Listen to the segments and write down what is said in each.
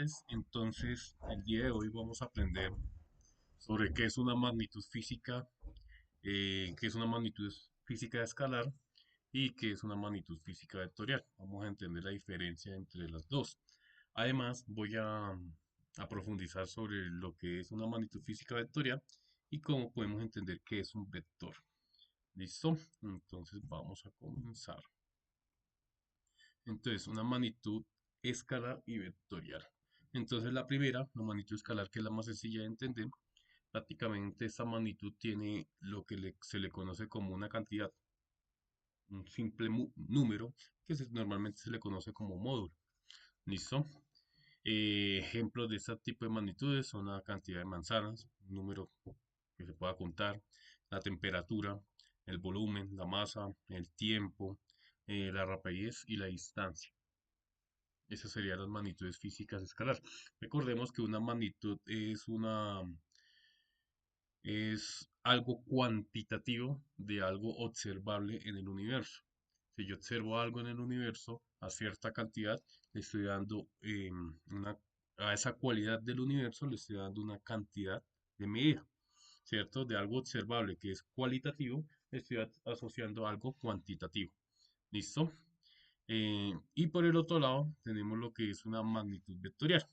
estudiantes. Entonces, el día de hoy vamos a aprender sobre qué es una magnitud física, qué es una magnitud física escalar y qué es una magnitud física vectorial. Vamos a entender la diferencia entre las dos. Además, voy a profundizar sobre lo que es una magnitud física vectorial y cómo podemos entender qué es un vector. ¿Listo? Entonces, vamos a comenzar. Entonces, una magnitud escalar y vectorial. Entonces, la primera, la magnitud escalar, que es la más sencilla de entender, prácticamente esta magnitud tiene lo que se le conoce como una cantidad, un simple número, que normalmente se le conoce como módulo. ¿Listo? Ejemplos de este tipo de magnitudes son la cantidad de manzanas, un número que se pueda contar, la temperatura, el volumen, la masa, el tiempo, la rapidez y la distancia. Esas serían las magnitudes físicas escalar. Recordemos que una magnitud es algo cuantitativo de algo observable en el universo. Si yo observo algo en el universo a cierta cantidad, le estoy dando a esa cualidad del universo le estoy dando una cantidad de medida, ¿cierto? De algo observable que es cualitativo, le estoy asociando a algo cuantitativo. ¿Listo? Y por el otro lado tenemos lo que es una magnitud vectorial.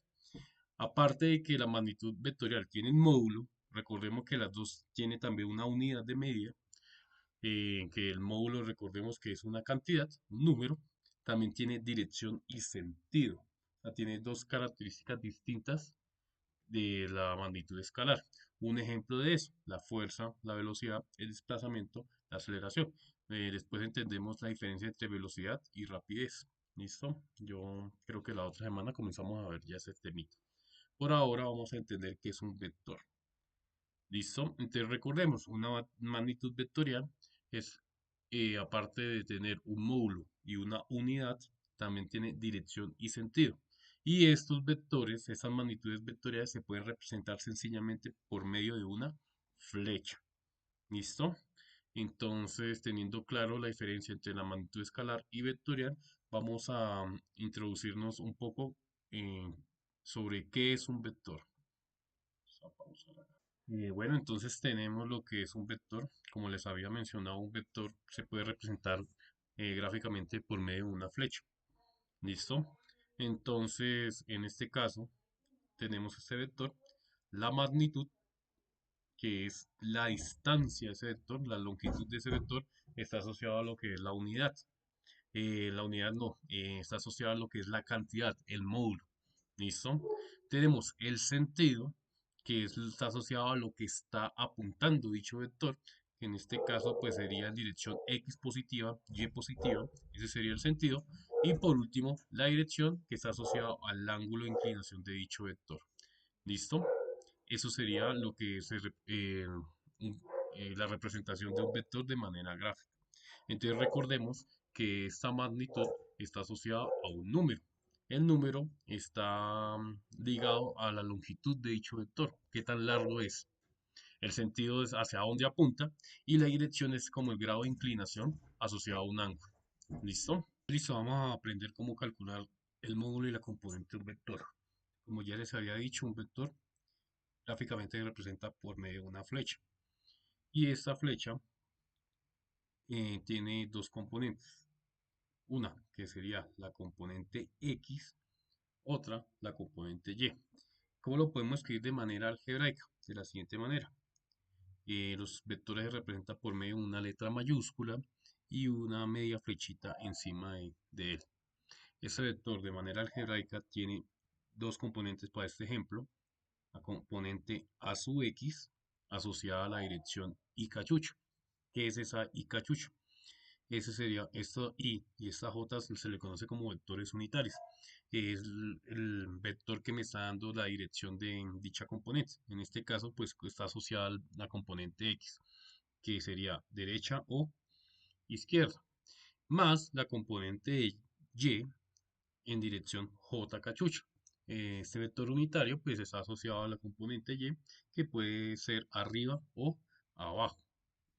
Aparte de que la magnitud vectorial tiene un módulo, recordemos que las dos tienen también una unidad de medida, que el módulo recordemos que es una cantidad, un número, también tiene dirección y sentido. O sea, tiene dos características distintas de la magnitud escalar. Un ejemplo de eso, la fuerza, la velocidad, el desplazamiento, la aceleración. Después entendemos la diferencia entre velocidad y rapidez. ¿Listo? Yo creo que la otra semana comenzamos a ver ya ese temita. Por ahora vamos a entender qué es un vector. ¿Listo? Entonces recordemos, una magnitud vectorial es, aparte de tener un módulo y una unidad, también tiene dirección y sentido. Y estos vectores, esas magnitudes vectoriales, se pueden representar sencillamente por medio de una flecha. ¿Listo? Entonces, teniendo claro la diferencia entre la magnitud escalar y vectorial, vamos a introducirnos un poco eh, sobre qué es un vector. Vamos a pausar acá. Bueno, entonces tenemos lo que es un vector. Como les había mencionado, un vector se puede representar gráficamente por medio de una flecha. ¿Listo? Entonces, en este caso, tenemos este vector, la magnitud, que es la distancia de ese vector, la longitud de ese vector, está asociada a lo que es la unidad. La unidad no, está asociada a lo que es la cantidad, el módulo. ¿Listo? Tenemos el sentido, que está asociado a lo que está apuntando dicho vector, que en este caso pues sería en dirección X positiva, Y positiva, ese sería el sentido. Y por último, la dirección, que está asociada al ángulo de inclinación de dicho vector. ¿Listo? Eso sería lo que es la representación de un vector de manera gráfica. Entonces recordemos que esta magnitud está asociada a un número. El número está ligado a la longitud de dicho vector, qué tan largo es. El sentido es hacia dónde apunta y la dirección es como el grado de inclinación asociado a un ángulo. ¿Listo? Listo, vamos a aprender cómo calcular el módulo y la componente de un vector. Como ya les había dicho, un vector gráficamente se representa por medio de una flecha. Y esta flecha tiene dos componentes. Una que sería la componente X, otra la componente Y. ¿Cómo lo podemos escribir de manera algebraica? De la siguiente manera. Los vectores se representan por medio de una letra mayúscula y una media flechita encima de él. Este vector de manera algebraica tiene dos componentes para este ejemplo. La componente a sub x asociada a la dirección y cachucha. ¿Qué es esa y cachucha? Ese sería esta y esta j se le conoce como vectores unitarios. Es el vector que me está dando la dirección de dicha componente. En este caso, pues está asociada a la componente x, que sería derecha o izquierda, más la componente y en dirección j cachucha. Este vector unitario pues está asociado a la componente y, que puede ser arriba o abajo.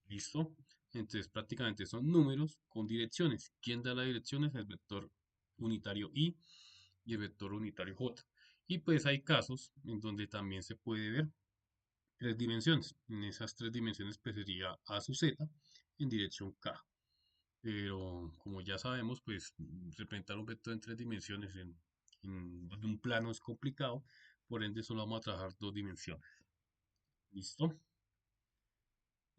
¿Listo? Entonces prácticamente son números con direcciones. ¿Quién da las direcciones? El vector unitario y el vector unitario j. Y pues hay casos en donde también se puede ver tres dimensiones. En esas tres dimensiones pues sería A sub z en dirección K. Pero como ya sabemos, pues representar un vector en tres dimensiones en un plano es complicado, por ende solo vamos a trabajar dos dimensiones. ¿Listo?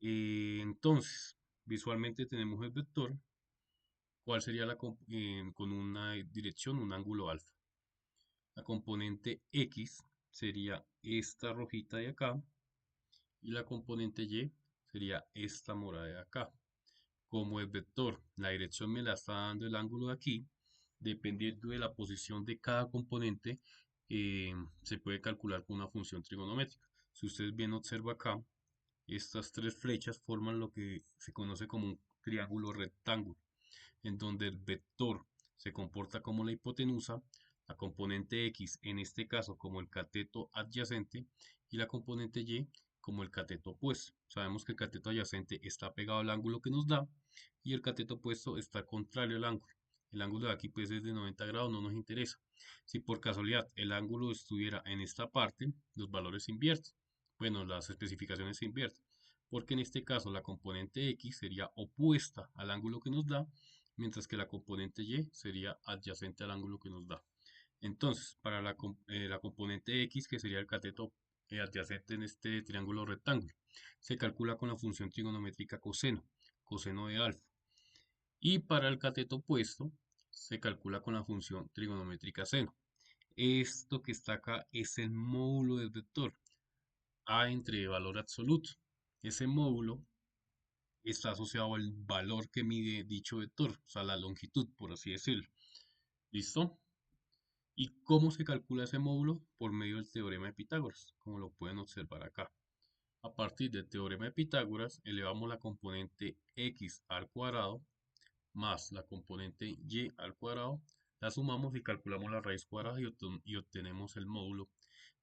Entonces, visualmente tenemos el vector, ¿cuál sería con una dirección, un ángulo alfa? La componente X sería esta rojita de acá y la componente Y sería esta morada de acá. Como el vector, la dirección me la está dando el ángulo de aquí, dependiendo de la posición de cada componente, se puede calcular con una función trigonométrica. Si ustedes bien observan acá, estas tres flechas forman lo que se conoce como un triángulo rectángulo, en donde el vector se comporta como la hipotenusa, la componente X en este caso como el cateto adyacente y la componente Y como el cateto opuesto. Sabemos que el cateto adyacente está pegado al ángulo que nos da y el cateto opuesto está contrario al ángulo. El ángulo de aquí pues es de 90 grados, no nos interesa. Si por casualidad el ángulo estuviera en esta parte, los valores se invierten. Bueno, las especificaciones se invierten, porque en este caso la componente X sería opuesta al ángulo que nos da, mientras que la componente Y sería adyacente al ángulo que nos da. Entonces, para la componente X, que sería el cateto adyacente en este triángulo rectángulo, se calcula con la función trigonométrica coseno, coseno de alfa. Y para el cateto opuesto, se calcula con la función trigonométrica seno. Esto que está acá es el módulo del vector, A entre valor absoluto. Ese módulo está asociado al valor que mide dicho vector, o sea, la longitud, por así decirlo. ¿Listo? ¿Y cómo se calcula ese módulo? Por medio del teorema de Pitágoras, como lo pueden observar acá. A partir del teorema de Pitágoras, elevamos la componente x al cuadrado más la componente y al cuadrado, la sumamos y calculamos la raíz cuadrada y obtenemos el módulo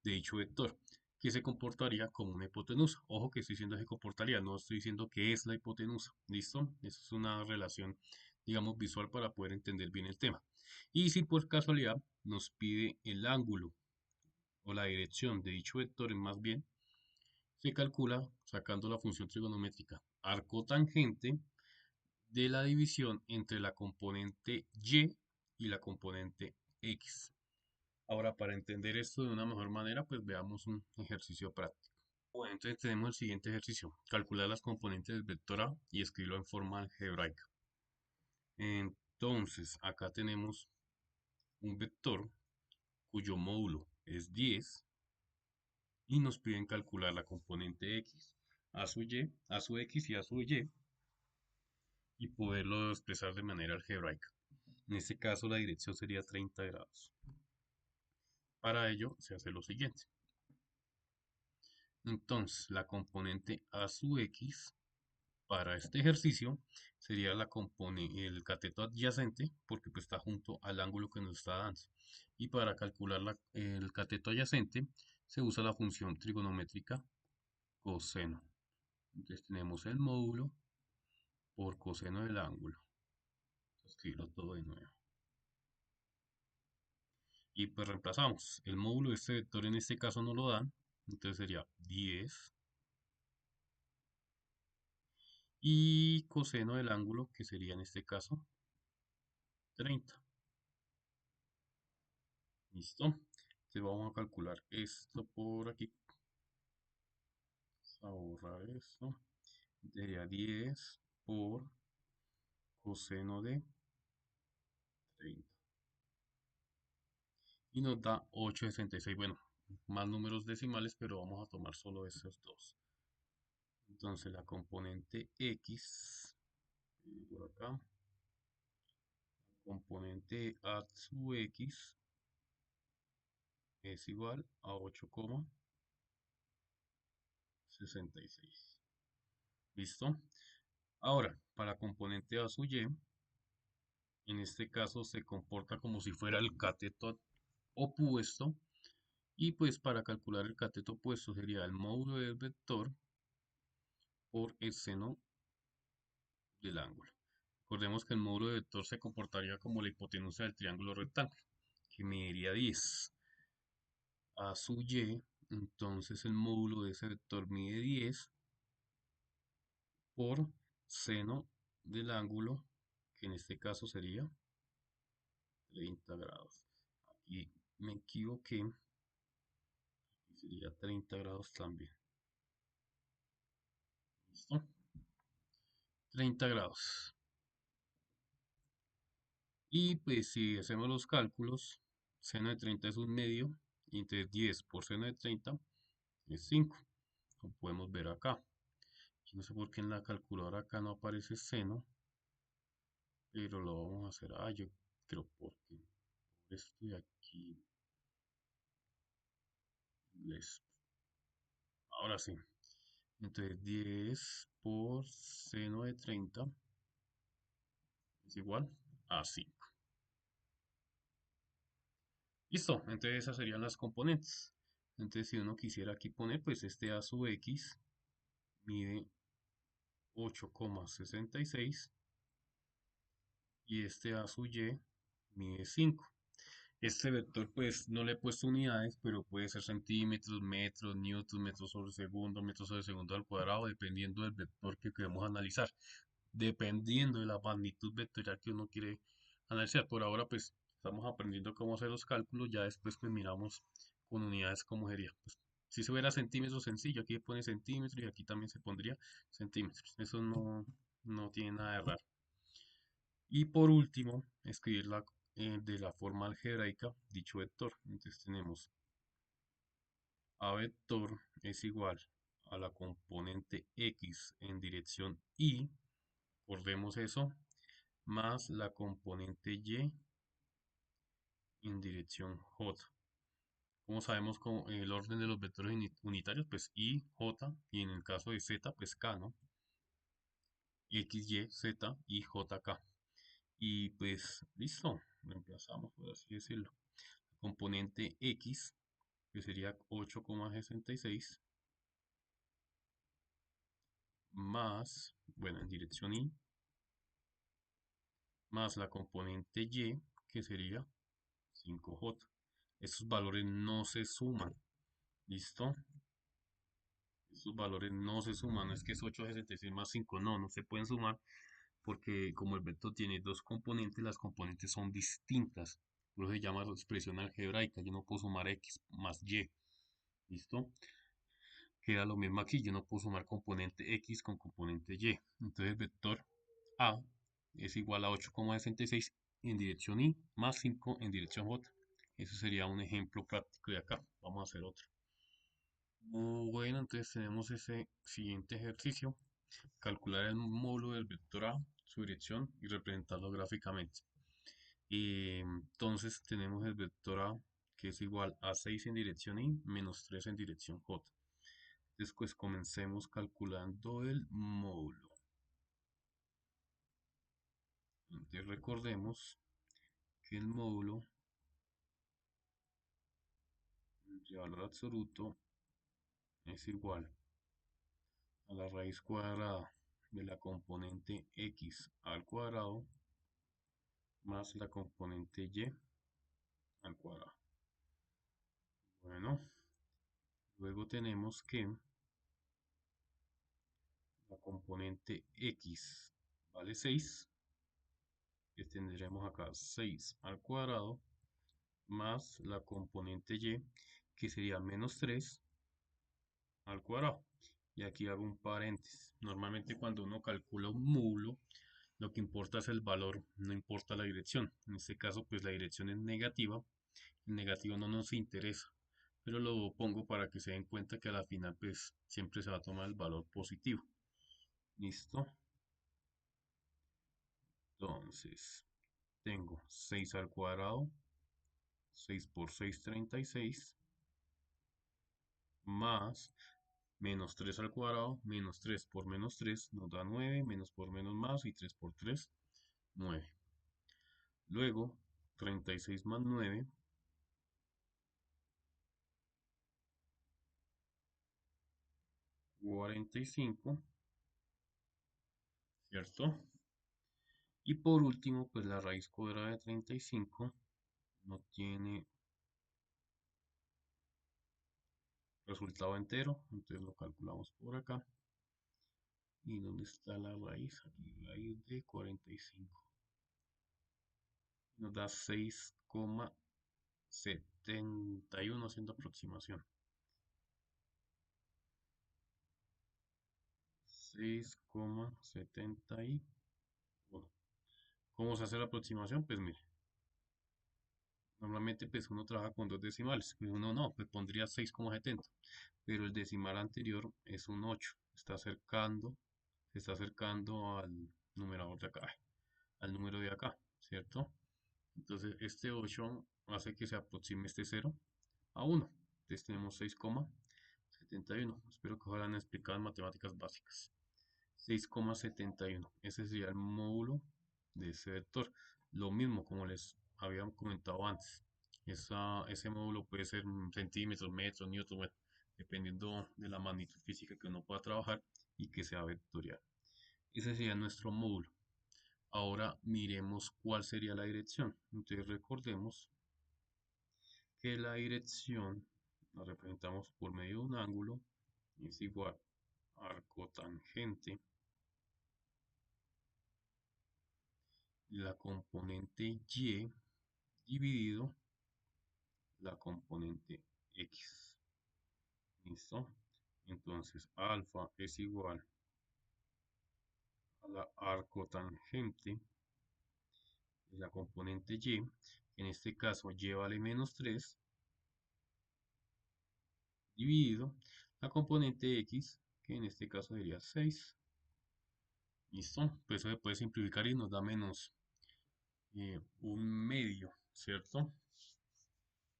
de dicho vector, que se comportaría como una hipotenusa. Ojo que estoy diciendo que se comportaría, no estoy diciendo que es la hipotenusa. ¿Listo? Eso es una relación, digamos, visual para poder entender bien el tema. Y si por casualidad nos pide el ángulo o la dirección de dicho vector, más bien, se calcula sacando la función trigonométrica arco tangente de la división entre la componente y la componente x. Ahora, para entender esto de una mejor manera, pues veamos un ejercicio práctico. Bueno, entonces tenemos el siguiente ejercicio. Calcular las componentes del vector A y escribirlo en forma algebraica. Entonces, acá tenemos un vector cuyo módulo es 10 y nos piden calcular la componente x, a su y, a su x y a su y poderlo expresar de manera algebraica. En este caso, la dirección sería 30 grados. Para ello, se hace lo siguiente. Entonces, la componente a su x para este ejercicio sería el cateto adyacente, porque pues, está junto al ángulo que nos está dando. Y para calcular el cateto adyacente, se usa la función trigonométrica coseno. Entonces tenemos el módulo por coseno del ángulo. Escribirlo todo de nuevo. Y pues reemplazamos. El módulo de este vector en este caso no lo dan. Entonces sería 10 y coseno del ángulo, que sería en este caso 30. ¿Listo? Entonces vamos a calcular esto por aquí. Vamos a borrar esto. Sería 10 por coseno de 30. Y nos da 8,66. Bueno, más números decimales, pero vamos a tomar solo estos dos. Entonces la componente x, por acá, componente a su x es igual a 8,66. ¿Listo? Ahora, para la componente a su y, en este caso se comporta como si fuera el cateto opuesto. Y pues para calcular el cateto opuesto sería el módulo del vector por el seno del ángulo. Recordemos que el módulo del vector se comportaría como la hipotenusa del triángulo rectángulo, que mediría 10. a su y, entonces el módulo de ese vector mide 10 por seno del ángulo, que en este caso sería 30 grados. Aquí me equivoqué, y sería 30 grados también. ¿Listo? 30 grados. Y pues si hacemos los cálculos, seno de 30 es un medio, y entonces 10 por seno de 30 es 5. Lo podemos ver acá. Yo no sé por qué en la calculadora acá no aparece seno, pero lo vamos a hacer. Yo creo porque por esto de aquí. Les- Ahora sí. Entonces 10 por seno de 30 es igual a 5. Listo, entonces esas serían las componentes. Entonces si uno quisiera aquí poner, pues este a sub x mide 8,66 y este a sub y mide 5. Este vector pues no le he puesto unidades, pero puede ser centímetros, metros, newton, metros sobre segundo al cuadrado, dependiendo del vector que queremos analizar, dependiendo de la magnitud vectorial que uno quiere analizar. Por ahora pues estamos aprendiendo cómo hacer los cálculos, ya después pues miramos con unidades cómo sería. Pues, si se hubiera centímetros sencillo, aquí pone centímetros y aquí también se pondría centímetros. Eso no tiene nada de raro. Y por último, escribirla de la forma algebraica dicho vector. Entonces tenemos a vector es igual a la componente x en dirección y, recordemos eso, más la componente y en dirección j. Como sabemos con el orden de los vectores unitarios, pues y, j, y en el caso de z, pues k, ¿no? X, y, z y j, k. Y pues listo, reemplazamos, por así decirlo. Componente x, que sería 8,66, más, bueno, en dirección y, más la componente y, que sería 5j. Estos valores no se suman, ¿listo? Estos valores no se suman, no es que es 8,66 más 5, no se pueden sumar porque como el vector tiene dos componentes, las componentes son distintas. Por eso se llama expresión algebraica. Yo no puedo sumar x más y, ¿listo? Queda lo mismo aquí, yo no puedo sumar componente x con componente y. Entonces el vector a es igual a 8,66 en dirección y más 5 en dirección j. Eso sería un ejemplo práctico de acá. Vamos a hacer otro. Bueno, entonces tenemos ese siguiente ejercicio. Calcular el módulo del vector a, su dirección y representarlo gráficamente. Entonces tenemos el vector a que es igual a 6 en dirección y menos 3 en dirección j. Después comencemos calculando el módulo. Entonces recordemos que el módulo de valor absoluto es igual a la raíz cuadrada de la componente x al cuadrado más la componente y al cuadrado. Bueno, luego tenemos que la componente x vale 6, que tendremos acá 6 al cuadrado más la componente y, que sería menos 3 al cuadrado. Y aquí hago un paréntesis. Normalmente cuando uno calcula un módulo, lo que importa es el valor, no importa la dirección. En este caso, pues la dirección es negativa. El negativo no nos interesa. Pero lo pongo para que se den cuenta que a la final, pues siempre se va a tomar el valor positivo. ¿Listo? Entonces, tengo 6 al cuadrado, 6 por 6, 36, más menos 3 al cuadrado, menos 3 por menos 3 nos da 9, menos por menos más y 3 por 3, 9. Luego, 36 más 9, 45, ¿cierto? Y por último, pues la raíz cuadrada de 35 no tiene resultado entero, entonces lo calculamos por acá. ¿Y dónde está la raíz? Aquí, raíz de 45. Nos da 6,71 haciendo aproximación. 6,71. ¿Cómo se hace la aproximación? Pues mire, normalmente pues uno trabaja con dos decimales, pues uno no, pues pondría 6,70, pero el decimal anterior es un 8, se está acercando al numerador de acá, al número de acá, ¿cierto? Entonces este 8 hace que se aproxime este 0 a 1. Entonces tenemos 6,71. Espero que ojalá han explicado en matemáticas básicas. 6,71. Ese sería el módulo de ese vector. Lo mismo como les había comentado antes. Ese módulo puede ser centímetros, metros, newton, bueno, dependiendo de la magnitud física que uno pueda trabajar y que sea vectorial. Ese sería nuestro módulo. Ahora miremos cuál sería la dirección. Entonces recordemos que la dirección la representamos por medio de un ángulo, es igual a arco tangente, la componente y dividido la componente x. ¿Listo? Entonces alfa es igual a la arco tangente de la componente y, que en este caso y vale -3, dividido la componente x, que en este caso sería 6. ¿Listo? Pues eso se puede simplificar y nos da menos un medio, ¿cierto?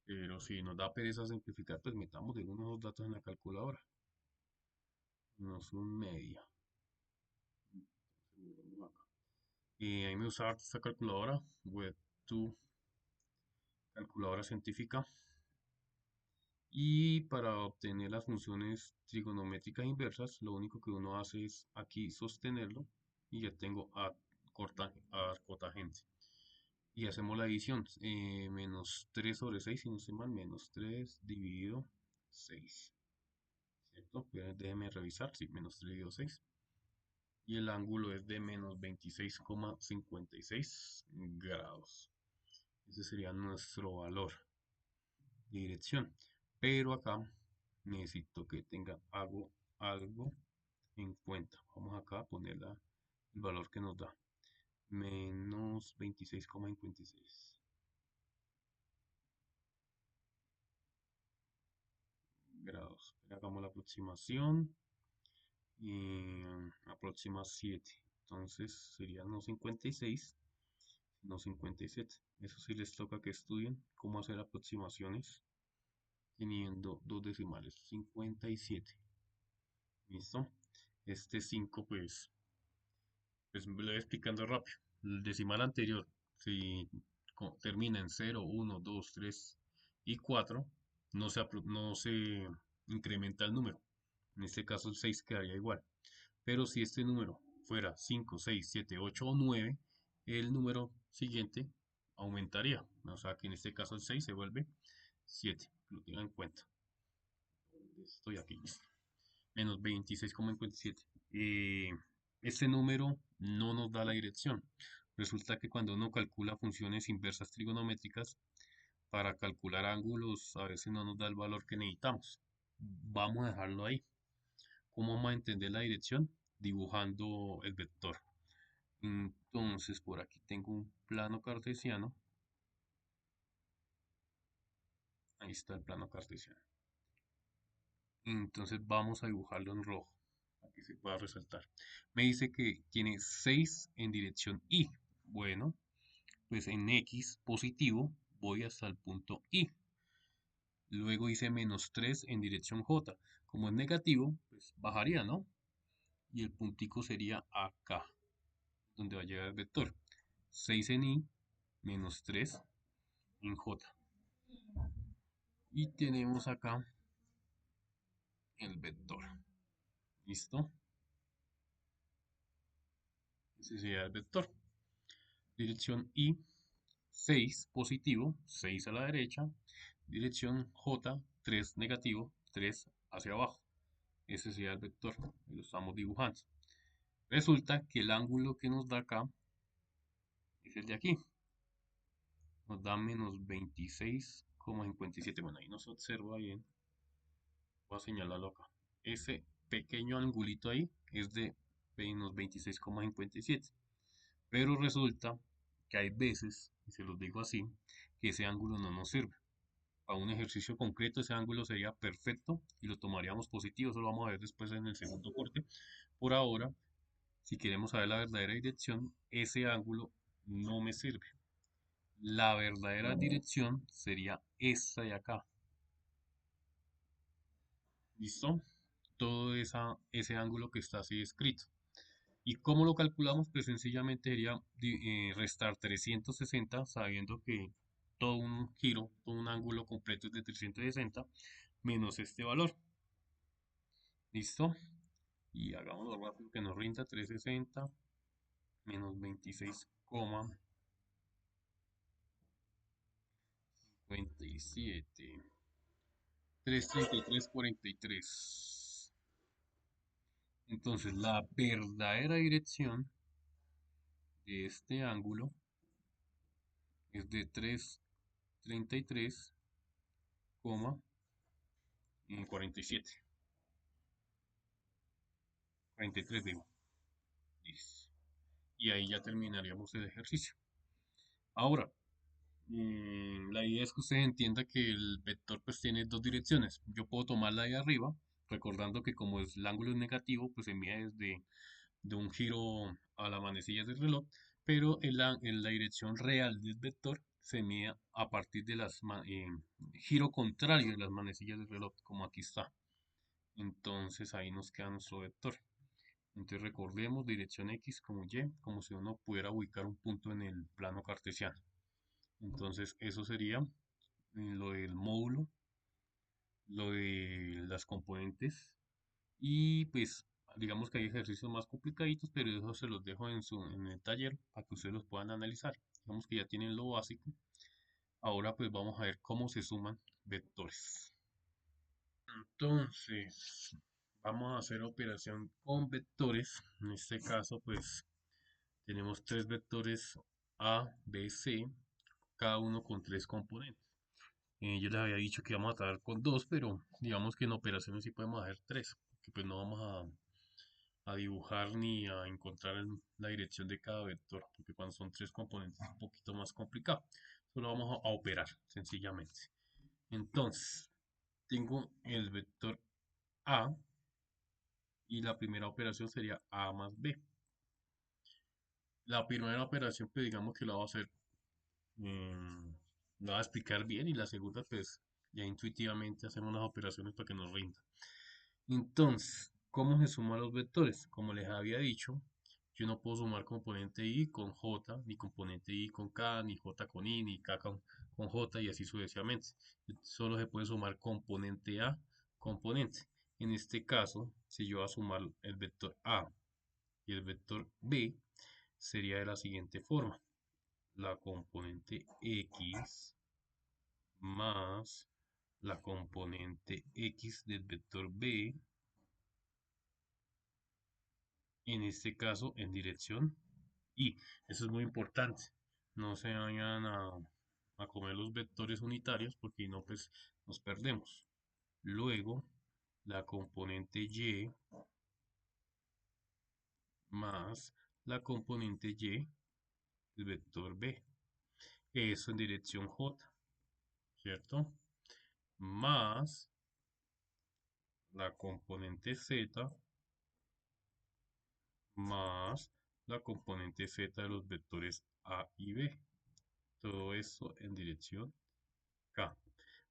Pero si nos da pereza simplificar, pues metamos de uno los datos en la calculadora. Menos un medio. Y a mí me gusta esta calculadora, Web2, calculadora científica. Y para obtener las funciones trigonométricas inversas, lo único que uno hace es aquí sostenerlo y ya tengo a cotangente. Y hacemos la división, -3/6, si no estoy mal, -3 dividido 6. ¿Cierto? Déjeme revisar, sí, -3 dividido 6. Y el ángulo es de -26,56 grados. Ese sería nuestro valor de dirección. Pero acá necesito que tenga algo en cuenta. Vamos acá a poner el valor que nos da. -26,56 grados. Hagamos la aproximación y aproxima 7. Entonces sería no 56, no 57. Eso sí les toca que estudien cómo hacer aproximaciones teniendo dos decimales. 57. ¿Listo? Este 5 pues me lo voy explicando rápido. El decimal anterior, si termina en 0, 1, 2, 3 y 4, no se incrementa el número. En este caso el 6 quedaría igual. Pero si este número fuera 5, 6, 7, 8 o 9, el número siguiente aumentaría. O sea que en este caso el 6 se vuelve 7. Lo tengan en cuenta. Estoy aquí, listo. -26,57. Este número no nos da la dirección. Resulta que cuando uno calcula funciones inversas trigonométricas, para calcular ángulos a veces no nos da el valor que necesitamos. Vamos a dejarlo ahí. ¿Cómo vamos a entender la dirección? Dibujando el vector. Entonces, por aquí tengo un plano cartesiano. Ahí está el plano cartesiano. Entonces vamos a dibujarlo en rojo, para que se pueda resaltar. Me dice que tiene 6 en dirección Y. Bueno, pues en X positivo voy hasta el punto Y. Luego hice -3 en dirección J. Como es negativo, pues bajaría, ¿no? Y el puntico sería acá, donde va a llegar el vector. 6 en Y, -3 en J. Y tenemos acá el vector. ¿Listo? Ese sería el vector. Dirección Y, 6 positivo, 6 a la derecha. Dirección J, 3 negativo, 3 hacia abajo. Ese sería el vector, y lo estamos dibujando. Resulta que el ángulo que nos da acá es el de aquí. Nos da -26,57. Bueno, ahí no se observa bien. Voy a señalarlo acá. Ese pequeño angulito ahí es de -26,57. Pero resulta que hay veces, y se los digo así, que ese ángulo no nos sirve. Para un ejercicio concreto ese ángulo sería perfecto y lo tomaríamos positivo. Eso lo vamos a ver después en el segundo corte. Por ahora, si queremos saber la verdadera dirección, ese ángulo no me sirve. La verdadera dirección sería esta de acá. ¿Listo? Todo ese ángulo que está así escrito. ¿Y cómo lo calculamos? Pues sencillamente sería restar 360, sabiendo que todo un giro, todo un ángulo completo es de 360, menos este valor. ¿Listo? Y hagámoslo rápido que nos rinda 360 menos 26,57. 333,43. Entonces, la verdadera dirección de este ángulo es de 333,47. 43 digo. Listo. Y ahí ya terminaríamos el ejercicio. Ahora, la idea es que usted entienda que el vector pues tiene dos direcciones. Yo puedo tomarla de arriba, recordando que como el ángulo es negativo, pues se mide desde de un giro a la manecilla del reloj, pero en la dirección real del vector se mide a partir de giro contrario de las manecillas del reloj, como aquí está. Entonces ahí nos queda nuestro vector. Entonces recordemos dirección X como Y, como si uno pudiera ubicar un punto en el plano cartesiano. Entonces eso sería lo del módulo, lo de las componentes y pues digamos que hay ejercicios más complicaditos, pero eso se los dejo en el taller para que ustedes los puedan analizar. Digamos que ya tienen lo básico. Ahora pues vamos a ver cómo se suman vectores. Entonces, vamos a hacer operación con vectores. En este caso pues tenemos tres vectores A, B, C, cada uno con tres componentes. Yo les había dicho que íbamos a trabajar con dos, pero digamos que en operaciones sí podemos hacer tres, que pues no vamos a dibujar ni a encontrar la dirección de cada vector, porque cuando son tres componentes es un poquito más complicado. Solo vamos a operar, sencillamente. Entonces, tengo el vector A y la primera operación sería A más B. La primera operación, pues digamos que la voy a hacer, la voy a explicar bien y la segunda, pues ya intuitivamente hacemos las operaciones para que nos rinda. Entonces, ¿cómo se suman los vectores? Como les había dicho, yo no puedo sumar componente I con J, ni componente I con K, ni J con I, ni K con J y así sucesivamente. Solo se puede sumar componente A, componente. En este caso, si yo voy a sumar el vector A y el vector B, sería de la siguiente forma. La componente X más la componente X del vector B, en este caso en dirección Y. Eso es muy importante. No se vayan a comer los vectores unitarios porque no, pues nos perdemos. Luego, la componente Y más la componente Y del vector B. Eso en dirección J, ¿cierto? Más la componente Z más la componente Z de los vectores A y B. Todo esto en dirección K.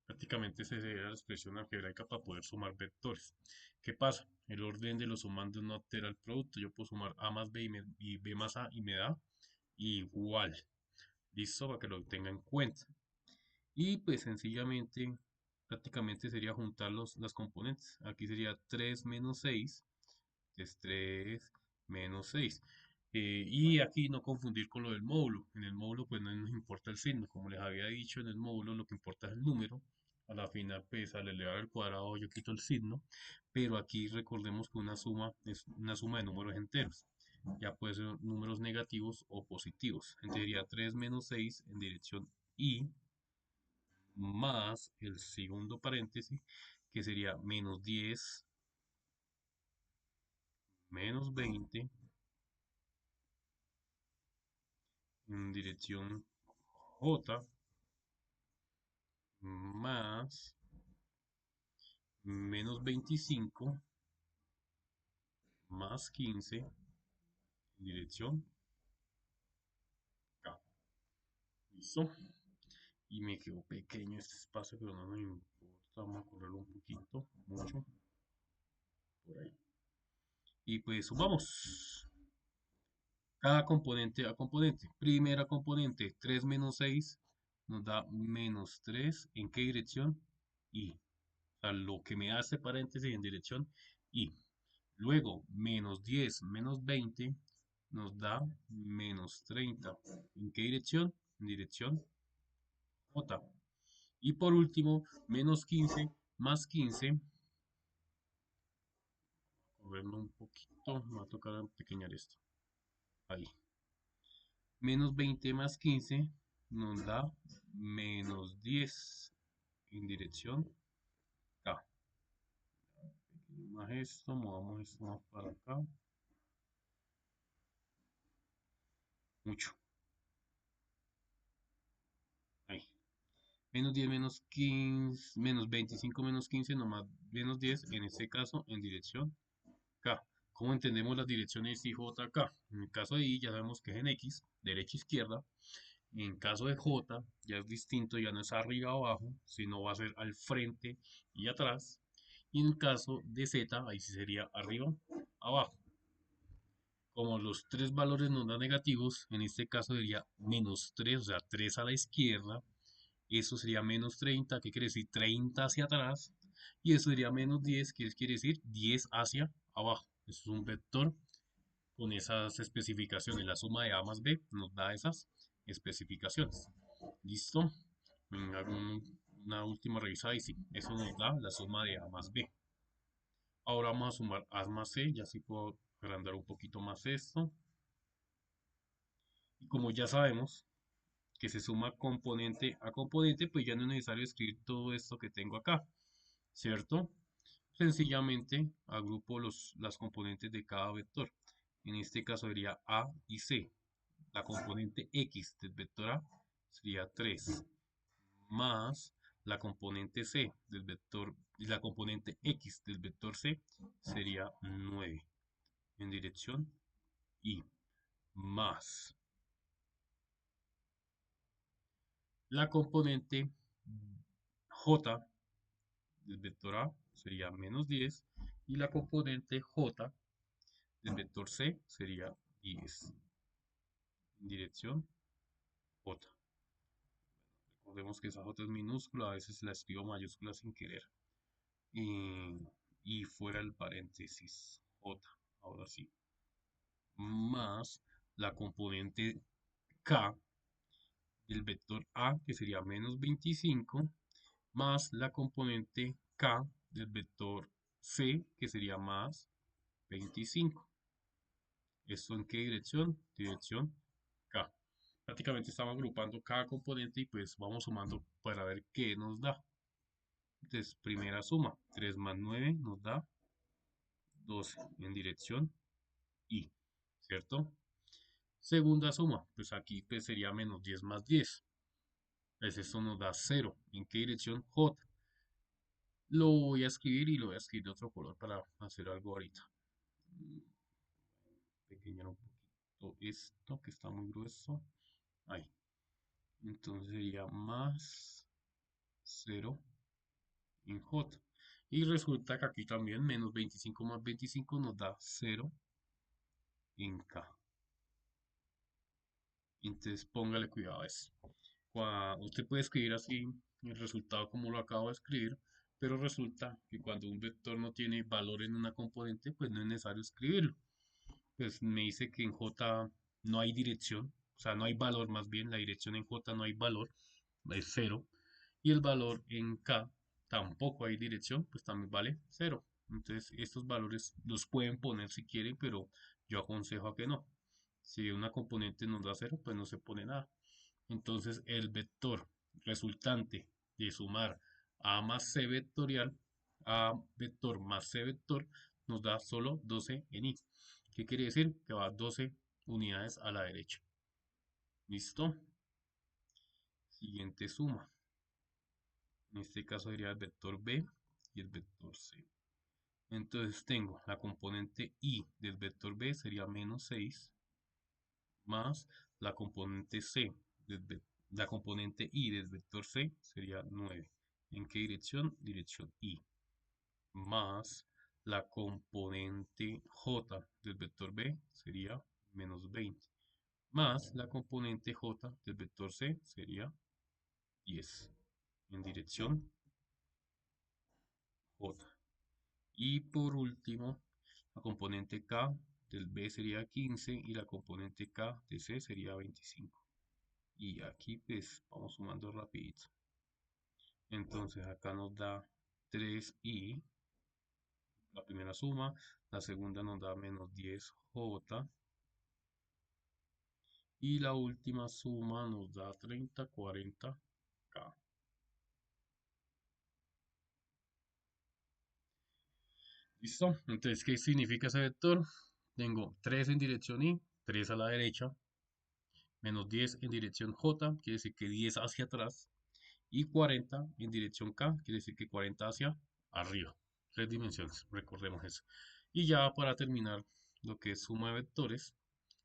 Prácticamente esa sería la expresión algebraica para poder sumar vectores. ¿Qué pasa? El orden de los sumandos no altera el producto. Yo puedo sumar A más B y B más A y me da igual. Listo, para que lo tenga en cuenta. Y pues sencillamente, prácticamente sería juntar las componentes. Aquí sería 3 menos 6, es 3 menos 6. Y aquí no confundir con lo del módulo. En el módulo pues no nos importa el signo. Como les había dicho, en el módulo lo que importa es el número A la final, pues al elevar al cuadrado yo quito el signo, pero aquí recordemos que una suma es una suma de números enteros. Ya puede ser números negativos o positivos. Entonces sería 3 menos 6 en dirección Y más el segundo paréntesis, que sería menos 10 menos 20 en dirección J más menos 25 más 15 en dirección K. ¿Listo? Y me quedó pequeño este espacio, pero no nos importa. Vamos a correrlo un poquito, mucho, por ahí. Y pues sumamos cada componente a componente. Primera componente, 3 menos 6 nos da menos 3. ¿En qué dirección? Y. O sea, lo que me hace paréntesis en dirección Y. Luego, menos 10 menos 20 nos da menos 30. ¿En qué dirección? En dirección J. Y por último, menos 15 más 15. Moverlo un poquito, me va a tocar pequeñar esto. Ahí. Menos 20 más 15 nos da menos 10 en dirección K. Más esto, movamos esto más para acá. Mucho. Ahí. Menos 10 menos 15, menos 25 menos 15, nomás menos 10, en este caso en dirección K. ¿Cómo entendemos las direcciones I, J, K? En el caso de I ya sabemos que es en X, derecha, izquierda. En caso de J ya es distinto, ya no es arriba o abajo, sino va a ser al frente y atrás. Y en el caso de Z, ahí sí sería arriba, abajo. Como los tres valores nos dan negativos, en este caso sería menos 3, o sea, 3 a la izquierda. Eso sería menos 30, que quiere decir 30 hacia atrás. Y eso sería menos 10, que quiere decir 10 hacia abajo. Eso es un vector con esas especificaciones. La suma de A más B nos da esas especificaciones. ¿Listo? Venga, una última revisada y sí, eso nos da la suma de A más B. Ahora vamos a sumar A más C, ya sí puedo agrandar un poquito más esto. Y como ya sabemos que se suma componente a componente, pues ya no es necesario escribir todo esto que tengo acá, ¿cierto? Sencillamente agrupo las componentes de cada vector. En este caso sería A y C. La componente X del vector A sería 3 más la componente C del vector y la componente X del vector C sería 9 en dirección Y más la componente J del vector A sería menos 10 y la componente J del vector C sería 10 en dirección J. Recordemos que esa J es minúscula, a veces la escribo mayúscula sin querer. Y fuera el paréntesis J, ahora sí. Más la componente K del vector A, que sería menos 25, más la componente K del vector C, que sería más 25. ¿Esto en qué dirección? Dirección K. Prácticamente estamos agrupando cada componente y pues vamos sumando para ver qué nos da. Entonces, primera suma, 3 más 9 nos da 12 en dirección Y, ¿cierto? Segunda suma, pues aquí pues sería menos 10 más 10. Pues esto nos da 0. ¿En qué dirección? J. Lo voy a escribir y lo voy a escribir de otro color para hacer algo ahorita. Pequeñar un poquito esto que está muy grueso. Ahí. Entonces sería más 0 en J. Y resulta que aquí también menos 25 más 25 nos da 0 en K. Entonces póngale cuidado a eso. Usted puede escribir así el resultado como lo acabo de escribir, pero resulta que cuando un vector no tiene valor en una componente, pues no es necesario escribirlo. Pues me dice que en J no hay dirección, o sea, no hay valor más bien, la dirección en J no hay valor, es cero, y el valor en K tampoco hay dirección, pues también vale cero. Entonces, estos valores los pueden poner si quieren, pero yo aconsejo a que no. Si una componente nos da cero, pues no se pone nada. Entonces, el vector resultante de sumar a más c vectorial, a vector más c vector, nos da solo 12 en i. ¿Qué quiere decir? Que va 12 unidades a la derecha. ¿Listo? Siguiente suma. En este caso sería el vector b y el vector c. Entonces tengo la componente i del vector b sería menos 6 más la componente c la componente i del vector c sería 9. ¿En qué dirección? Dirección i. Más la componente j del vector b sería menos 20. Más la componente j del vector c sería 10. En dirección j. Y por último, la componente K del B sería 15 y la componente K de C sería 25. Y aquí pues vamos sumando rapidito. Entonces acá nos da 3i, la primera suma, la segunda nos da menos 10j y la última suma nos da 30, 40k. ¿Listo? Entonces, ¿qué significa ese vector? Tengo 3 en dirección y 3 a la derecha, menos 10 en dirección J, quiere decir que 10 hacia atrás, y 40 en dirección K, quiere decir que 40 hacia arriba. Tres dimensiones, recordemos eso. Y ya para terminar lo que es suma de vectores,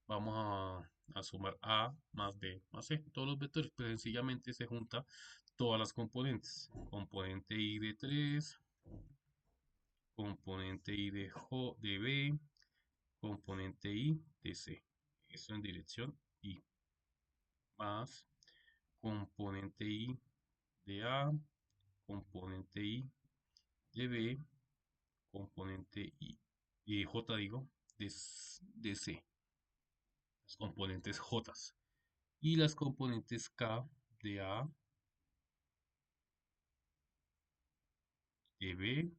vamos a sumar A más B más C. Todos los vectores, pues sencillamente se junta todas las componentes. Componente I de 3, componente I de B, componente I de C. Eso en dirección I. Más componente I de A, componente I de B, componente I, y J digo, de C, las componentes J. Y las componentes K de A, de B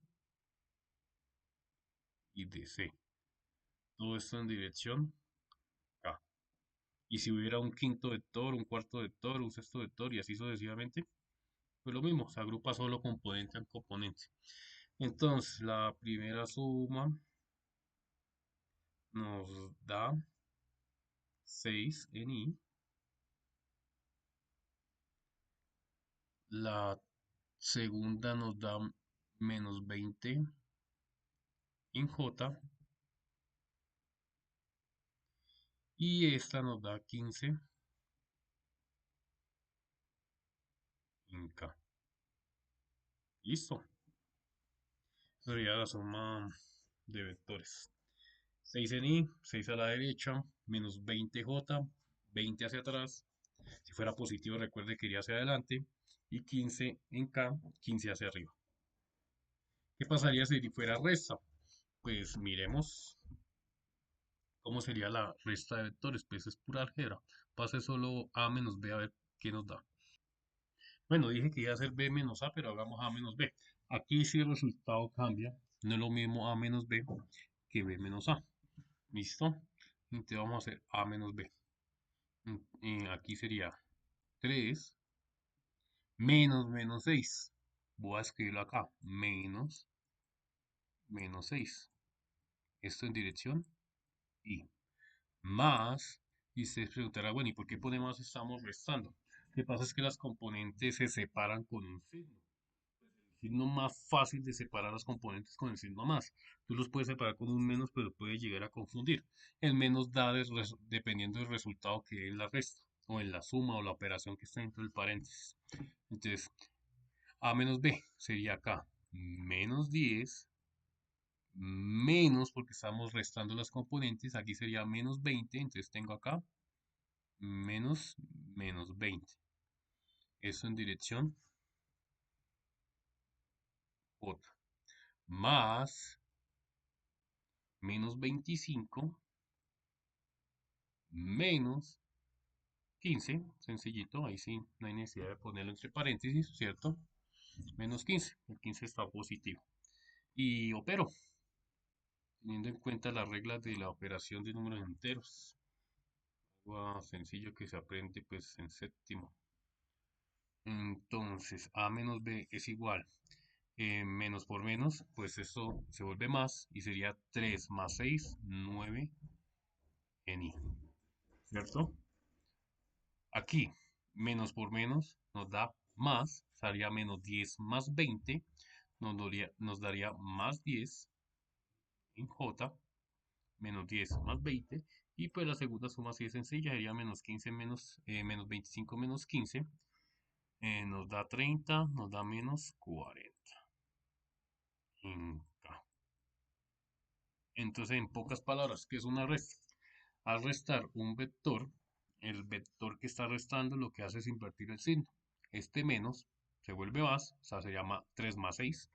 y de C. Todo esto en dirección K. Y si hubiera un quinto vector, un cuarto vector, un sexto vector y así sucesivamente, pues lo mismo, se agrupa solo componente a componente. Entonces, la primera suma nos da 6 en I. La segunda nos da menos 20 en J. Y esta nos da 15 en K. Listo. Esa sería la suma de vectores. 6 en I, 6 a la derecha, menos 20J, 20 hacia atrás. Si fuera positivo, recuerde que iría hacia adelante. Y 15 en K, 15 hacia arriba. ¿Qué pasaría si fuera resta? Pues miremos cómo sería la resta de vectores. Pues es pura álgebra. Pase solo A menos B a ver qué nos da. Bueno, dije que iba a ser B menos A, pero hagamos A menos B. Aquí sí el resultado cambia. No es lo mismo A menos B que B menos A. ¿Listo? Entonces vamos a hacer A menos B. Aquí sería 3 menos menos 6. Voy a escribirlo acá. Menos 6. Esto en dirección I. Más, y se preguntará, bueno, ¿y por qué ponemos estamos restando? Lo que pasa es que las componentes se separan con un signo. Signo más fácil de separar las componentes con el signo más. Tú los puedes separar con un menos, pero puedes llegar a confundir. El menos da dependiendo del resultado que dé en la resta, o en la suma, o la operación que está dentro del paréntesis. Entonces, A menos B sería acá menos 10, menos, porque estamos restando las componentes, aquí sería menos 20, entonces tengo acá menos 20. Eso en dirección J. Más menos 25 menos 15, sencillito, ahí sí, no hay necesidad de ponerlo entre paréntesis, ¿cierto? menos 15. El 15 está positivo. Y opero, teniendo en cuenta las reglas de la operación de números enteros. Algo sencillo que se aprende pues en séptimo. Entonces, a menos b es igual. Menos por menos, pues esto se vuelve más y sería 3 más 6 9 en i, ¿cierto? Aquí, menos por menos nos da más, sería menos 10 más 20, nos daría más 10 en j, menos 10 más 20, y pues la segunda suma así de sencilla, sería menos 15 menos 25 menos 15, nos da 30, nos da menos 40 en k. Entonces, en pocas palabras, ¿qué es una resta? Al restar un vector, el vector que está restando lo que hace es invertir el signo. Este menos se vuelve más, o sea, se llama 3 más 6.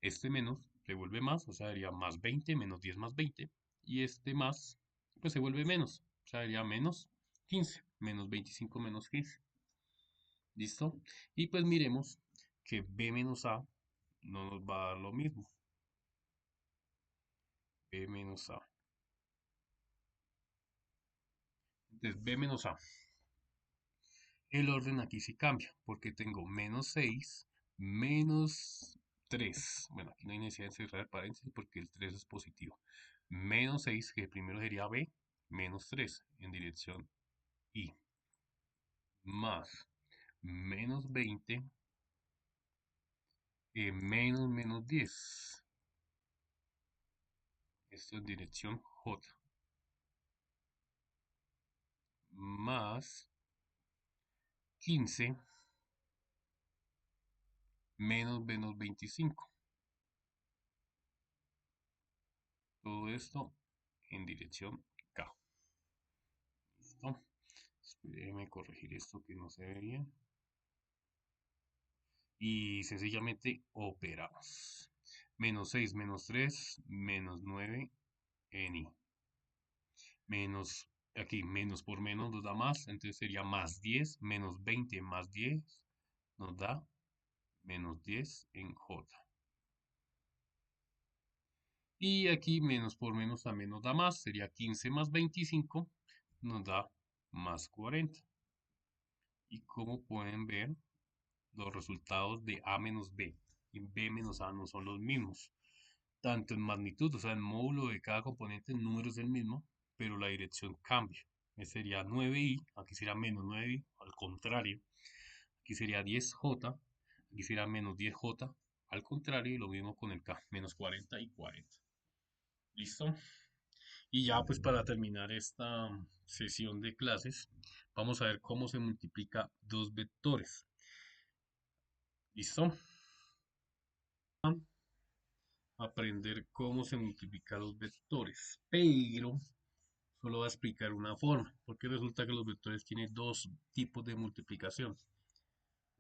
Este menos se vuelve más, o sea, sería más 20, menos 10 más 20. Y este más, pues se vuelve menos, o sea, sería menos 15, menos 25 menos 15. ¿Listo? Y pues miremos que b menos a no nos va a dar lo mismo. B menos a. Entonces, b menos a. El orden aquí sí cambia, porque tengo menos 6, menos 3. Bueno, aquí no hay necesidad de cerrar el paréntesis porque el 3 es positivo. Menos 6, que primero sería B, menos 3 en dirección I. Más menos 20, menos 10. Esto es dirección J. Más 15, menos 25. Todo esto en dirección K. ¿Listo? Déjeme corregir esto que no se veía. Y sencillamente operamos. Menos 6 menos 3 menos 9 en i. Menos, aquí menos por menos nos da más, entonces sería más 10, menos 20 más 10 nos da menos 10 en j. Y aquí menos por menos también nos da más, sería 15 más 25 nos da más 40. Y como pueden ver, los resultados de A menos B y B menos A no son los mismos. Tanto en magnitud, o sea, en módulo de cada componente, el número es el mismo, pero la dirección cambia. Este sería 9i, aquí sería menos 9i, al contrario. Aquí sería 10j, aquí sería menos 10j, al contrario, y lo mismo con el k, menos 40 y 40. ¿Listo? Y ya pues para terminar esta sesión de clases, vamos a ver cómo se multiplica dos vectores. ¿Listo? Aprender cómo se multiplican los vectores, pero solo va a explicar una forma, porque resulta que los vectores tienen dos tipos de multiplicación.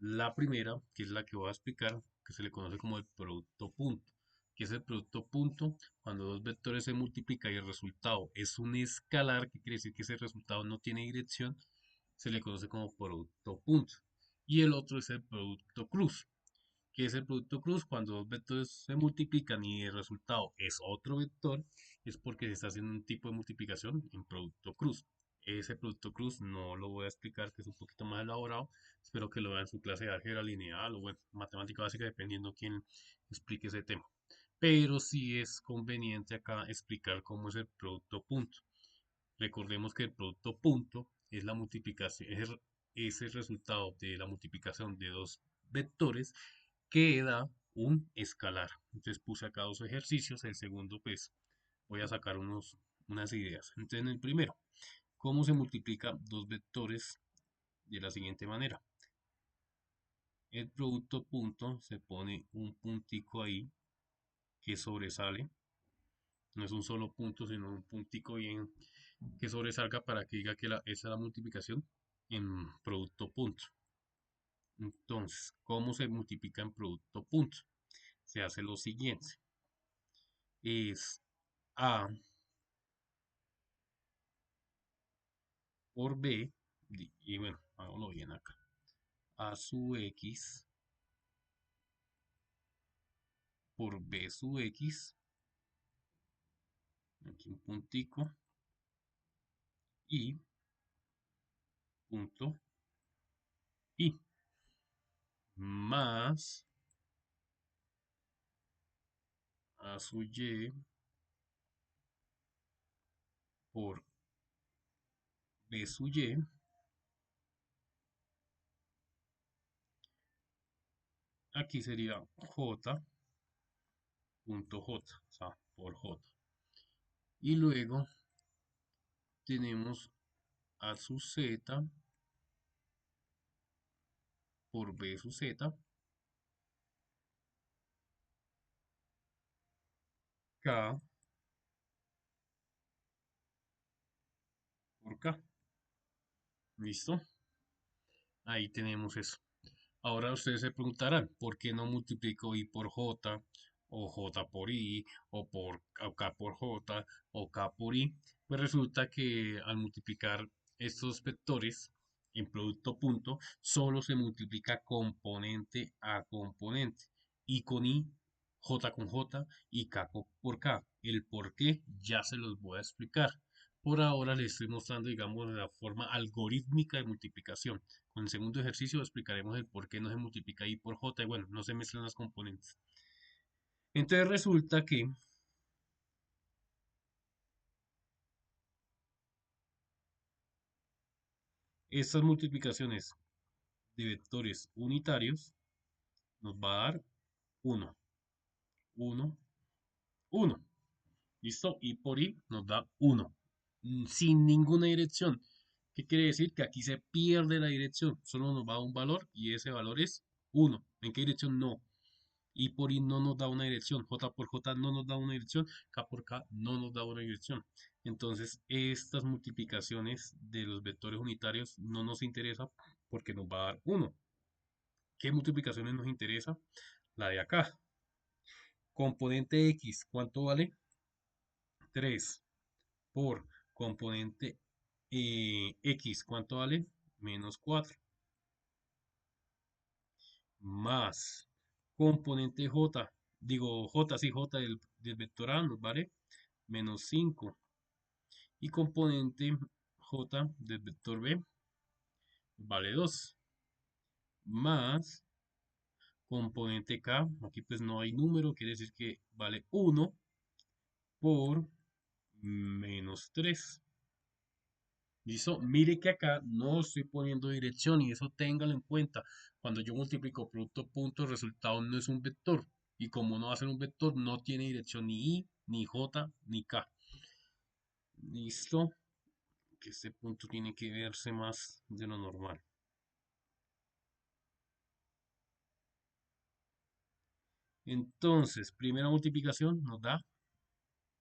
La primera, que es la que voy a explicar, que se le conoce como el producto punto. Que es el producto punto cuando dos vectores se multiplican y el resultado es un escalar, que quiere decir que ese resultado no tiene dirección, se le conoce como producto punto. Y el otro es el producto cruz, que es el producto cruz cuando dos vectores se multiplican y el resultado es otro vector, es porque se está haciendo un tipo de multiplicación en producto cruz. Ese producto cruz no lo voy a explicar, que es un poquito más elaborado. Espero que lo vean en su clase de álgebra lineal o bueno, matemática básica, dependiendo quién explique ese tema. Pero sí es conveniente acá explicar cómo es el producto punto. Recordemos que el producto punto es la multiplicación, es el resultado de la multiplicación de dos vectores que da un escalar. Entonces puse acá dos ejercicios. El segundo, pues voy a sacar unas ideas. Entonces, en el primero, ¿cómo se multiplica dos vectores de la siguiente manera? El producto punto se pone un puntico ahí que sobresale. No es un solo punto, sino un puntico bien que sobresalga para que diga que esa es la multiplicación en producto punto. Entonces, ¿cómo se multiplica en producto punto? Se hace lo siguiente. Es A por B, y bueno, hagámoslo bien acá. A sub X por b sub x, aquí un puntico, y punto y, más a sub y por b sub y, aquí sería j punto j, o sea, por j. Y luego tenemos a sub z por b sub z, k por k. ¿Listo? Ahí tenemos eso. Ahora ustedes se preguntarán, ¿por qué no multiplico i por j, o j por i, o k por j, o k por i? Pues resulta que al multiplicar estos vectores en producto punto, solo se multiplica componente a componente. Y con i, j con j y k por k. El por qué ya se los voy a explicar. Por ahora les estoy mostrando, digamos, la forma algorítmica de multiplicación. Con el segundo ejercicio explicaremos el por qué no se multiplica i por j y bueno, no se mezclan las componentes. Entonces resulta que estas multiplicaciones de vectores unitarios nos va a dar 1, 1, 1. ¿Listo? Y por i nos da 1, sin ninguna dirección. ¿Qué quiere decir? Que aquí se pierde la dirección. Solo nos va a un valor y ese valor es 1. ¿En qué dirección? No. Y por i no nos da una dirección, j por j no nos da una dirección, k por k no nos da una dirección. Entonces, estas multiplicaciones de los vectores unitarios no nos interesa porque nos va a dar 1. ¿Qué multiplicaciones nos interesa? La de acá. Componente x, ¿cuánto vale? 3 por componente x, ¿cuánto vale? Menos 4. Más componente j, digo j, sí, j del vector a nos vale menos 5. Y componente j del vector b vale 2. Más componente k, aquí pues no hay número, quiere decir que vale 1 por menos 3. ¿Listo? Mire que acá no estoy poniendo dirección y eso téngalo en cuenta. Cuando yo multiplico producto punto, el resultado no es un vector. Y como no va a ser un vector, no tiene dirección ni i, ni j, ni k. ¿Listo? Que este punto tiene que verse más de lo normal. Entonces, primera multiplicación nos da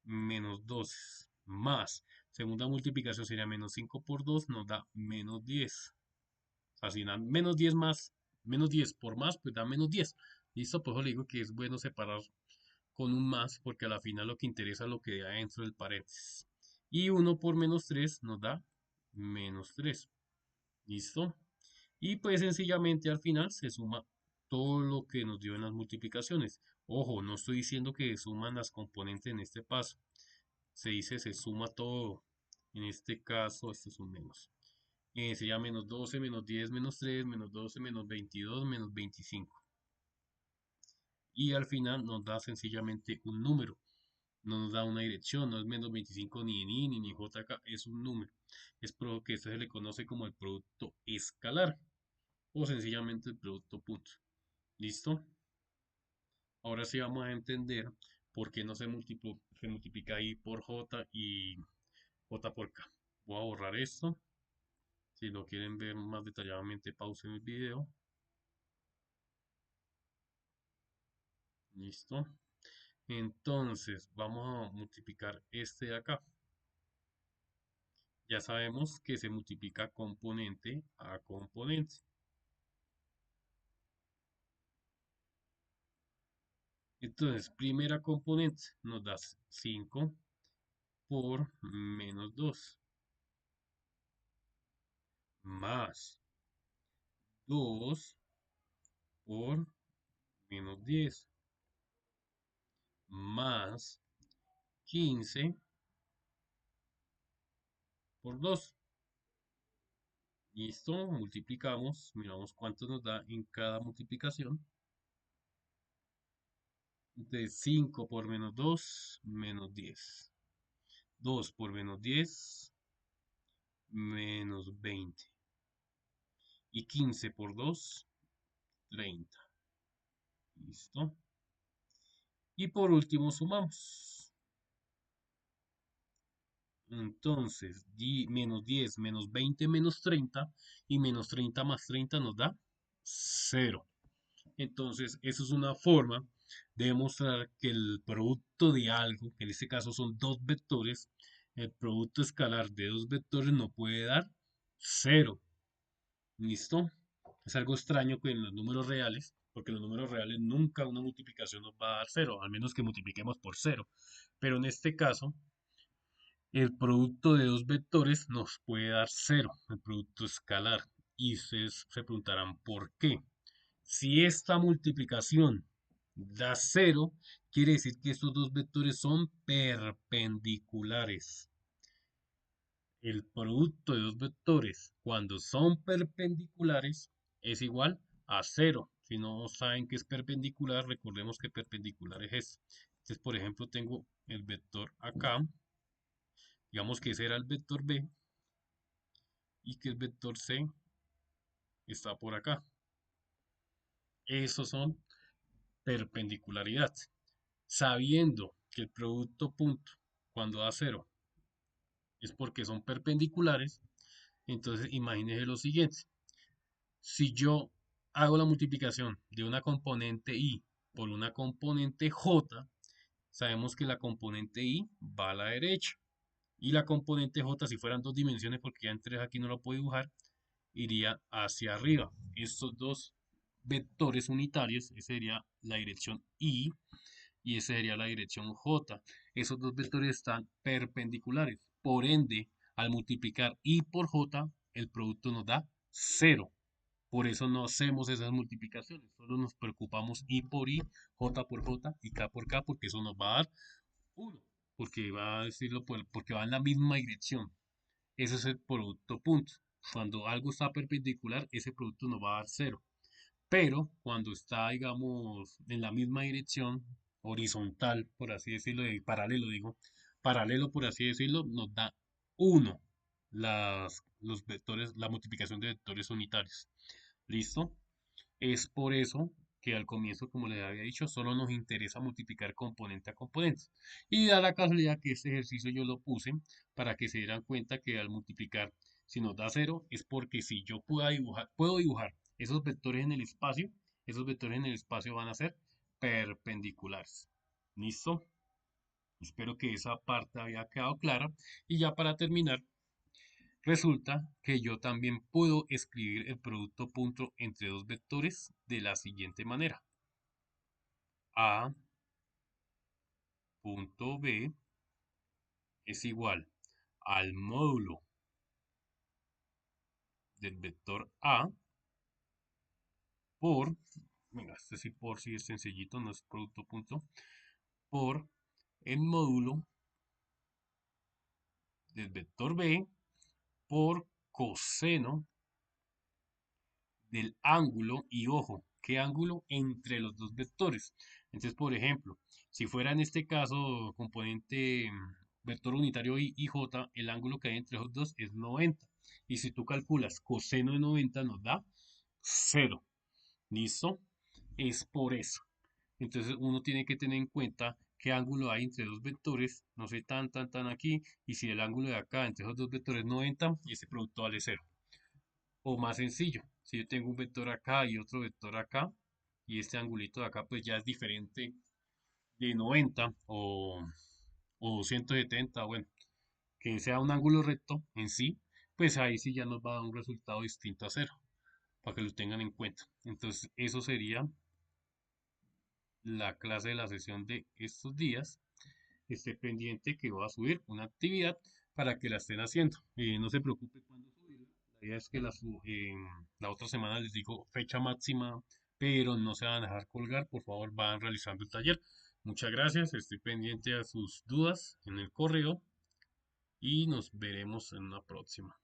menos 12 más. Segunda multiplicación sería menos 5 por 2 nos da menos 10. O sea, si da menos 10 más, menos 10 por más, pues da menos 10. ¿Listo? Por eso le digo que es bueno separar con un más, porque a la final lo que interesa es lo que hay dentro del paréntesis. Y 1 por menos 3 nos da menos 3. ¿Listo? Y pues sencillamente al final se suma todo lo que nos dio en las multiplicaciones. Ojo, no estoy diciendo que se suman las componentes en este paso. Se dice se suma todo. En este caso, esto es un menos. Sería menos 12, menos 10, menos 3, menos 12, menos 22, menos 25. Y al final nos da sencillamente un número. No nos da una dirección, no es menos 25 ni en i ni en jk, es un número. Es por lo que esto se le conoce como el producto escalar o sencillamente el producto punto. ¿Listo? Ahora sí vamos a entender por qué no se multiplica i por j y j por k. Voy a borrar esto. Si lo quieren ver más detalladamente, pausen el video. ¿Listo? Entonces, vamos a multiplicar este de acá. Ya sabemos que se multiplica componente a componente. Entonces, primera componente nos da 5 por menos 2 más 2 por menos 10 más 15 por 2. Listo, multiplicamos, miramos cuánto nos da en cada multiplicación. Entonces 5 por menos 2 menos 10. 2 por menos 10 menos 20. Y 15 por 2, 30. Listo. Y por último sumamos. Entonces, menos 10 menos 20 menos 30 y menos 30 más 30 nos da 0. Entonces, eso es una forma de demostrar que el producto de algo, que en este caso son dos vectores, el producto escalar de dos vectores no puede dar 0. ¿Listo? Es algo extraño que en los números reales, porque en los números reales nunca una multiplicación nos va a dar 0, al menos que multipliquemos por 0. Pero en este caso, el producto de dos vectores nos puede dar 0, el producto escalar. Y ustedes se preguntarán por qué. Si esta multiplicación da 0, quiere decir que estos dos vectores son perpendiculares. El producto de dos vectores cuando son perpendiculares es igual a 0. Si no saben qué es perpendicular, recordemos que perpendicular es esto. Entonces, por ejemplo, tengo el vector acá, digamos que ese era el vector B y que el vector C está por acá. Esos son perpendicularidad. Sabiendo que el producto punto cuando da 0 es porque son perpendiculares, entonces imagínense lo siguiente. Si yo hago la multiplicación de una componente y por una componente j, sabemos que la componente y va a la derecha. Y la componente j, si fueran dos dimensiones, porque ya en tres aquí no lo puedo dibujar, iría hacia arriba. Estos dos vectores unitarios, esa sería la dirección y esa sería la dirección j. Esos dos vectores están perpendiculares. Por ende, al multiplicar i por j, el producto nos da 0. Por eso no hacemos esas multiplicaciones, solo nos preocupamos i por i, j por j y k por k, porque eso nos va a dar 1, porque va a decirlo porque va en la misma dirección. Ese es el producto punto. Cuando algo está perpendicular, ese producto nos va a dar 0. Pero cuando está, digamos, en la misma dirección, horizontal, por así decirlo, y paralelo, digo, paralelo, por así decirlo, nos da 1 los vectores, la multiplicación de vectores unitarios. ¿Listo? Es por eso que al comienzo, como les había dicho, solo nos interesa multiplicar componente a componente. Y da la casualidad que este ejercicio yo lo puse para que se dieran cuenta que al multiplicar, si nos da 0, es porque si yo puedo dibujar esos vectores en el espacio, esos vectores en el espacio van a ser perpendiculares. ¿Listo? Espero que esa parte haya quedado clara. Y ya para terminar, resulta que yo también puedo escribir el producto punto entre dos vectores de la siguiente manera. A punto B es igual al módulo del vector A por, venga, este sí por si es sencillito, no es producto punto, por el módulo del vector B por coseno del ángulo y ojo, ¿qué ángulo? Entre los dos vectores. Entonces, por ejemplo, si fuera en este caso componente vector unitario y j, el ángulo que hay entre los dos es 90. Y si tú calculas coseno de 90 nos da 0. ¿Listo? Es por eso. Entonces uno tiene que tener en cuenta qué ángulo hay entre dos vectores, no sé tan aquí, y si el ángulo de acá entre esos dos vectores es 90, y ese producto vale 0. O más sencillo, si yo tengo un vector acá y otro vector acá, y este angulito de acá pues ya es diferente de 90 o 270, bueno, que sea un ángulo recto en sí, pues ahí sí ya nos va a dar un resultado distinto a 0, para que lo tengan en cuenta. Entonces, eso sería la clase de la sesión de estos días. Esté pendiente que voy a subir una actividad para que la estén haciendo. No se preocupe cuando subirla. La idea es que la otra semana les digo fecha máxima, pero no se van a dejar colgar. Por favor, van realizando el taller Muchas gracias, estoy pendiente a sus dudas en el correo y nos veremos en una próxima.